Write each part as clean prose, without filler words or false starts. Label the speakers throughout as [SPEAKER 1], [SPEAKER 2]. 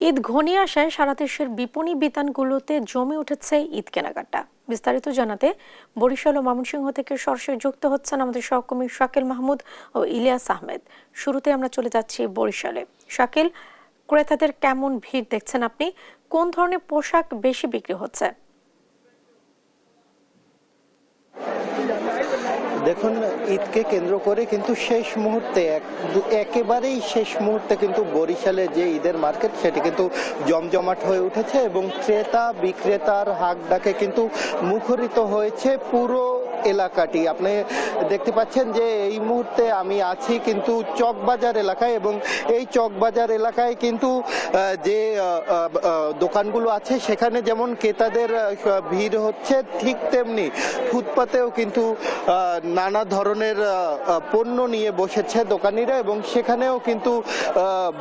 [SPEAKER 1] ঈদ ঘনিয়ে আসায় সারা দেশের বিপণী বিতানগুলোতে জমে উঠেছে ঈদ কেনাকাটা। বিস্তারিত জানাতে বরিশাল ও ময়মনসিংহ থেকে সরাসরি যুক্ত হচ্ছেন আমাদের সহকর্মী শাকিল মাহমুদ ও ইলিয়াস আহমেদ। শুরুতে আমরা চলে যাচ্ছি বরিশালে। শাকিল, ক্রেতাদের কেমন ভিড় দেখছেন আপনি? কোন ধরনের পোশাক বেশি বিক্রি হচ্ছে?
[SPEAKER 2] দেখুন, ঈদকে কেন্দ্র করে কিন্তু শেষ মুহূর্তে একেবারেই শেষ মুহূর্তে কিন্তু বরিশালে যে ঈদের মার্কেট সেটি কিন্তু জমজমাট হয়ে উঠেছে এবং ক্রেতা বিক্রেতার হাক ডাকে কিন্তু মুখরিত হয়েছে পুরো এলাকাটি। আপনি দেখতে পাচ্ছেন যে এই মুহূর্তে আমি আছি কিন্তু চকবাজার এলাকায়, এবং এই চকবাজার এলাকায় কিন্তু যে দোকানগুলো আছে সেখানে যেমন ক্রেতাদের ভিড় হচ্ছে, ঠিক তেমনি ফুটপাতেও কিন্তু নানা ধরনের পণ্য নিয়ে বসেছে দোকানিরা, এবং সেখানেও কিন্তু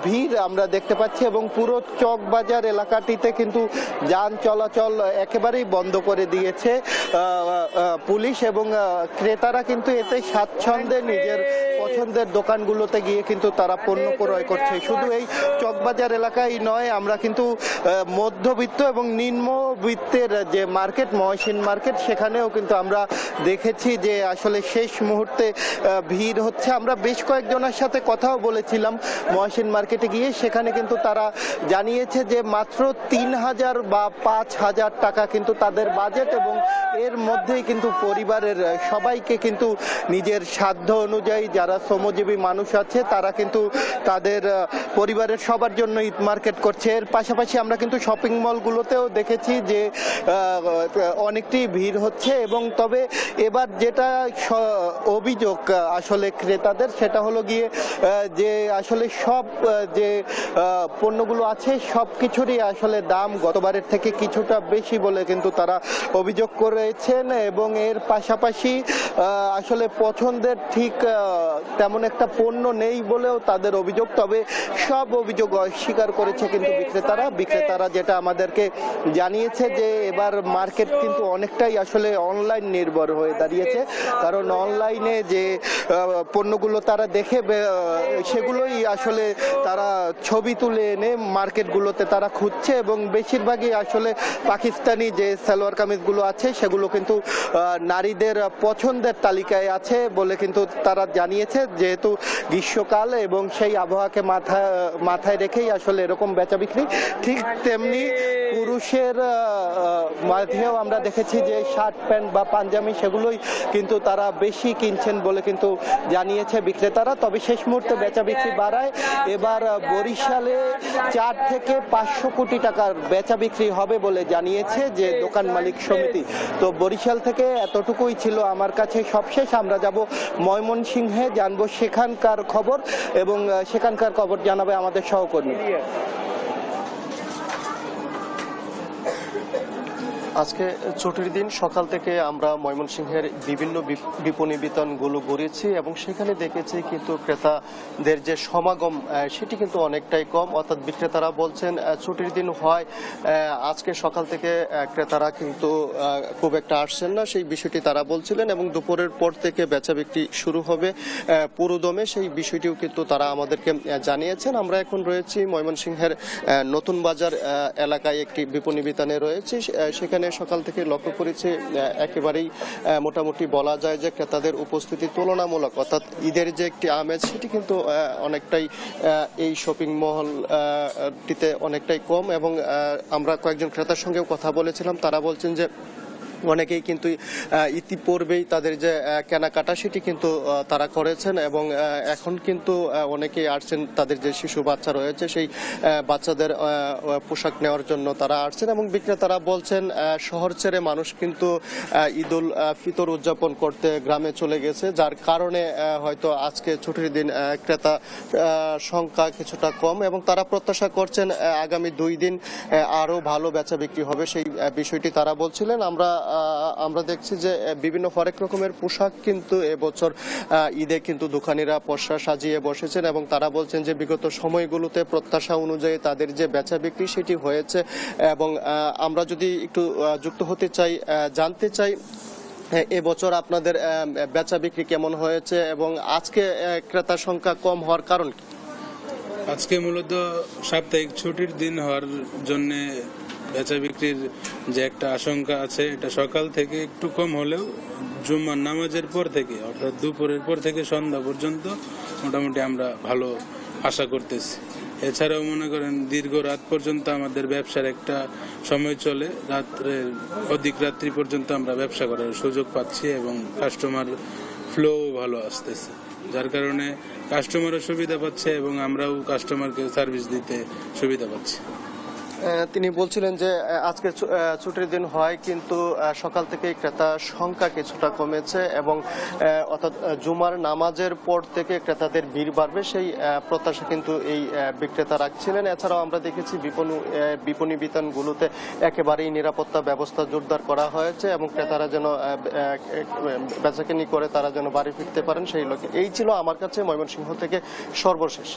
[SPEAKER 2] ভিড় আমরা দেখতে পাচ্ছি এবং পুরো চকবাজার এলাকাটিতে কিন্তু যান চলাচল একেবারেই বন্ধ করে দিয়েছে পুলিশ, এবং ক্রেতারা কিন্তু এতে স্বাচ্ছন্দ্যে নিজের পছন্দের দোকানগুলোতে গিয়ে কিন্তু তারা পণ্য ক্রয় করছে। শুধু এই চকবাজার এলাকায় নয়, আমরা কিন্তু মধ্যবিত্ত এবং নিম্নবিত্তের যে মার্কেট মহসিন মার্কেট সেখানেও কিন্তু আমরা দেখেছি যে আসলে শেষ মুহূর্তে ভিড় হচ্ছে। আমরা বেশ কয়েকজনের সাথে কথাও বলেছিলাম মহসিন মার্কেটে গিয়ে, সেখানে কিন্তু তারা জানিয়েছে যে মাত্র ৩,০০০ বা ৫,০০০ টাকা কিন্তু তাদের বাজেট, এবং এর মধ্যেই কিন্তু পরিবারের সবাইকে কিন্তু নিজের সাধ্য অনুযায়ী যারা শ্রমজীবী মানুষ আছে তারা কিন্তু তাদের পরিবারের সবার জন্য ঈদ মার্কেট করছে। এর পাশাপাশি আমরা কিন্তু শপিং মলগুলোতেও দেখেছি যে অনেকটি ভিড় হচ্ছে, এবং তবে এবার যেটা অভিযোগ আসলে ক্রেতাদের সেটা হলো গিয়ে যে আসলে সব যে পণ্যগুলো আছে সব কিছুরই আসলে দাম গতবারের থেকে কিছুটা বেশি বলে কিন্তু তারা অভিযোগ করেছেন, এবং এর পাশাপাশি আসলে পছন্দের ঠিক তেমন একটা পণ্য নেই বলেও তাদের অভিযোগ। তবে সব অভিযোগ অস্বীকার করেছে কিন্তু বিক্রেতারা যেটা আমাদেরকে জানিয়েছে যে এবার মার্কেট কিন্তু অনেকটাই আসলে অনলাইন নির্ভর হয়ে দাঁড়িয়েছে, কারণ অনলাইনে যে পণ্যগুলো তারা দেখে সেগুলোই আসলে তারা ছবি তুলে এনে মার্কেটগুলোতে তারা খুঁজছে, এবং বেশিরভাগই আসলে পাকিস্তানি যে সালোয়ার কামিজগুলো আছে সেগুলো কিন্তু নারীদের পছন্দের তালিকায় আছে বলে কিন্তু তারা জানিয়েছে, যেহেতু গ্রীষ্মকাল এবং সেই আবহাওয়াকে মাথায় রেখেই আসলে এরকম বেচা বিক্রি। ঠিক তেমনি পুরুষের মাঝেও আমরা দেখেছি যে শার্ট প্যান্ট বা পাঞ্জাবি সেগুলোই কিন্তু তারা বেশি কিনছেন বলে কিন্তু জানিয়েছে বিক্রেতারা। তবে শেষ মুহূর্তে বেচা বিক্রি বাড়ায় এবার বরিশালে 4 থেকে 500 কোটি টাকার বেচা বিক্রি হবে বলে জানিয়েছে যে দোকান মালিক সমিতি। তো বরিশাল থেকে এতটুকুই ছিল আমার কাছে সবশেষ। আমরা যাব ময়মনসিংহে, জানবো সেখানকার খবর, এবং সেখানকার খবর জানাবে আমাদের সহকর্মী।
[SPEAKER 3] আজকে ছুটির দিন, সকাল থেকে আমরা ময়মনসিংহের বিভিন্ন বিপণী বিতানগুলো ঘুরেছি এবং সেখানে দেখেছি কিন্তু ক্রেতাদের যে সমাগম সেটি কিন্তু অনেকটাই কম। অর্থাৎ বিক্রেতারা বলছেন ছুটির দিন হয় আজকে সকাল থেকে ক্রেতারা কিন্তু খুব একটা আসছেন না, সেই বিষয়টি তারা বলছিলেন, এবং দুপুরের পর থেকে বেচা বিক্রি শুরু হবে পুরোদমে, সেই বিষয়টিও কিন্তু তারা আমাদেরকে জানিয়েছেন। আমরা এখন রয়েছি ময়মনসিংহের নতুন বাজার এলাকায় একটি বিপণী বিতানে রয়েছে। সেখানে সকাল থেকে লক্ষ্য করেছি একেবারেই মোটামুটি বলা যায় যে ক্রেতাদের উপস্থিতি তুলনামূলক, অর্থাৎ ঈদের যে একটি আমেজ সেটি কিন্তু অনেকটাই এই শপিং মহলটিতে অনেকটাই কম। এবং আমরা কয়েকজন ক্রেতার সঙ্গেও কথা বলেছিলাম, তারা বলছেন যে অনেকেই কিন্তু ইতিপূর্বেই তাদের যে কেনাকাটা সেটি কিন্তু তারা করেছেন, এবং এখন কিন্তু অনেকেই আসছেন তাদের যে শিশু বাচ্চা রয়েছে সেই বাচ্চাদের পোশাক নেওয়ার জন্য তারা আসছেন। এবং বিক্রেতারা বলছেন শহর ছেড়ে মানুষ কিন্তু ঈদুল ফিতর উদযাপন করতে গ্রামে চলে গেছে, যার কারণে হয়তো আজকে ছুটির দিন ক্রেতা সংখ্যা কিছুটা কম, এবং তারা প্রত্যাশা করছেন আগামী 2 দিন আরও ভালো বেচা বিক্রি হবে, সেই বিষয়টি তারা বলছিলেন। আমরা দেখছি যে বিভিন্ন হরেক রকমের পোশাক কিন্তু এবছর ঈদে কিন্তু দোকানিরা পসরা সাজিয়ে বসেছেন, এবং তারা বলছেন যে বিগত সময়গুলোতে প্রত্যাশা অনুযায়ী তাদের যে বেচা বিক্রি সেটি হয়েছে। এবং আমরা যদি একটু যুক্ত হতে চাই, জানতে চাই এবছর আপনাদের বেচা বিক্রি কেমন হয়েছে এবং আজকে ক্রেতার সংখ্যা কম হওয়ার কারণ কি?
[SPEAKER 4] আজকে মূলত সাপ্তাহিক ছুটির দিন হওয়ার জন্য বেচা বিক্রির যে একটা আশঙ্কা আছে, এটা সকাল থেকে একটু কম হলেও জুম্মার নামাজের পর থেকে অর্থাৎ দুপুরের পর থেকে সন্ধ্যা পর্যন্ত মোটামুটি আমরা ভালো আশা করতেছি। এছাড়াও মনে করেন দীর্ঘ রাত পর্যন্ত আমাদের ব্যবসার একটা সময় চলে, রাত্রের অধিক রাত্রি পর্যন্ত আমরা ব্যবসা করার সুযোগ পাচ্ছি এবং কাস্টমার ফ্লো ভালো আসতেছে, যার কারণে কাস্টমারও সুবিধা পাচ্ছে এবং আমরাও কাস্টমারকে সার্ভিস দিতে সুবিধা পাচ্ছি।
[SPEAKER 3] তিনি বলছিলেন যে আজকে ছুটির দিন হয় কিন্তু সকাল থেকে ক্রেতার সংখ্যা কিছুটা কমেছে এবং অর্থাৎ জুমার নামাজের পর থেকে ক্রেতাদের ভিড় বাড়বে সেই প্রত্যাশা কিন্তু এই বিক্রেতা রাখছিলেন। এছাড়াও আমরা দেখেছি বিপণী বিতানগুলোতে একেবারেই নিরাপত্তা ব্যবস্থা জোরদার করা হয়েছে এবং ক্রেতারা যেন বেচাকেনি করে তারা যেন বাড়ি ফিরতে পারেন সেই লক্ষ্যে। এই ছিল আমার কাছে ময়মনসিংহ থেকে সর্বশেষ।